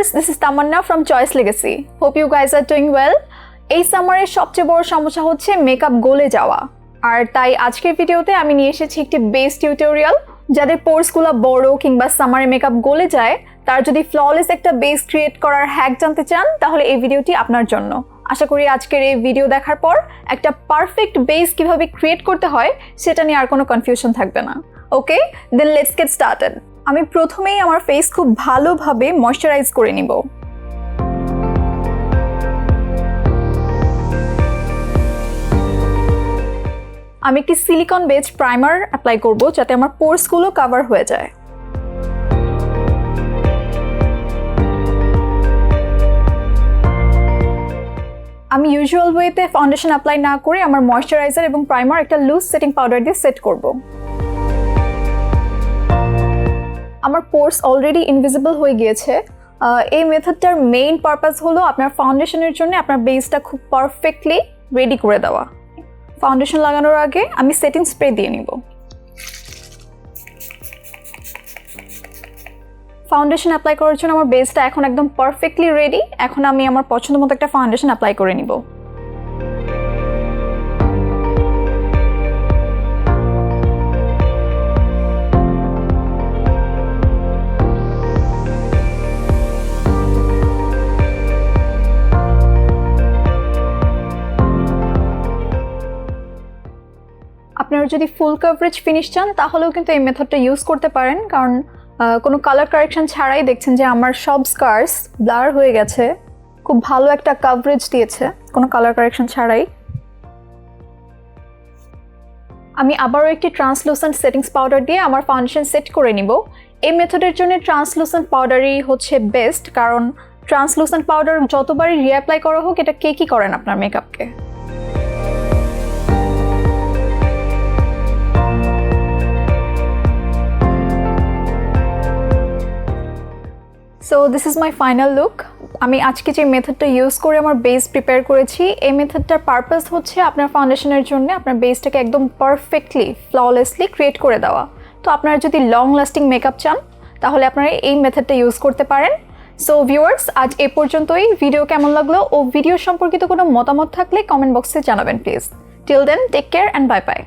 viewers, this is Tamanna from Choice Legacy. Hope you guys are doing well. এই সামারের সবচেয়ে বড় সমস্যা হচ্ছে মেকআপ গলে যাওয়া, আর তাই আজকের ভিডিওতে আমি নিয়ে এসেছি একটি বেস টিউটোরিয়াল। যাদের পোর্সগুলো বড় কিংবা সামারে মেকআপ গলে যায়, তার যদি ফ্ললেস একটা বেস ক্রিয়েট করার হ্যাক জানতে চান, তাহলে এই ভিডিওটি আপনার জন্য। আশা করি আজকের এই ভিডিও দেখার পর একটা পারফেক্ট বেস কিভাবে ক্রিয়েট করতে হয় সেটা নিয়ে আর কোনো কনফিউশন থাকবে না। ওকে, দেন লেটস গেট স্টার্টেড। আমি প্রথমেই আমার ফেস খুব ভালোভাবে ময়শ্চারাইজ করে নিব। আমি একটি সিলিকন বেস প্রাইমার অ্যাপ্লাই করব যাতে আমার পোর্সগুলো কভার হয়ে যায়। আমি ইউজুয়াল ওয়েতে ফাউন্ডেশন অ্যাপ্লাই না করে আমার ময়শ্চারাইজার এবং প্রাইমার একটা লুজ সেটিং পাউডার দিয়ে সেট করব। আমার পোর্স অলরেডি ইনভিজিবল হয়ে গিয়েছে। এই মেথডটার মেইন পারপাস হলো আপনার ফাউন্ডেশনের জন্য আপনার বেসটা খুব পারফেক্টলি রেডি করে দেওয়া। ফাউন্ডেশন লাগানোর আগে আমি সেটিং স্প্রে দিয়ে নিব। ফাউন্ডেশন অ্যাপ্লাই করার জন্য আমার বেসটা এখন একদম পারফেক্টলি রেডি। এখন আমি আমার পছন্দ মতো একটা ফাউন্ডেশন অ্যাপ্লাই করে নিব। আপনারা যদি ফুল কভারেজ ফিনিশ চান তাহলেও কিন্তু এই মেথডটা ইউজ করতে পারেন, কারণ কোনো কালার কারেকশন ছাড়াই দেখছেন যে আমার সব স্কার্স ব্লার হয়ে গেছে। খুব ভালো একটা কভারেজ দিয়েছে কোনো কালার কারেকশন ছাড়াই। আমি আবারও একটি ট্রান্সলুসেন্ট সেটিংস পাউডার দিয়ে আমার ফাউন্ডেশন সেট করে নিব। এই মেথডের জন্য ট্রান্সলুসেন্ট পাউডারই হচ্ছে বেস্ট, কারণ ট্রান্সলুসেন্ট পাউডার যতবারই রিঅ্যাপ্লাই করা হোক এটা কি করেন আপনার মেকআপকে। So this is my final look. আমি আজকে যে মেথডটা ইউজ করে আমার বেস প্রিপেয়ার করেছি, এই মেথডটার পারপাস হচ্ছে আপনার ফাউন্ডেশনের জন্য আপনার বেসটাকে একদম পারফেক্টলি ফ্ললেসলি ক্রিয়েট করে দেওয়া। তো আপনারা যদি লং লাস্টিং মেকআপ চান তাহলে আপনারা এই মেথডটা ইউজ করতে পারেন। সো ভিউয়ার্স, আজ এ পর্যন্তই। ভিডিও কেমন লাগলো ও ভিডিও সম্পর্কিত কোনো মতামত থাকলে কমেন্ট বক্সে জানাবেন please. Till then, take care and bye by.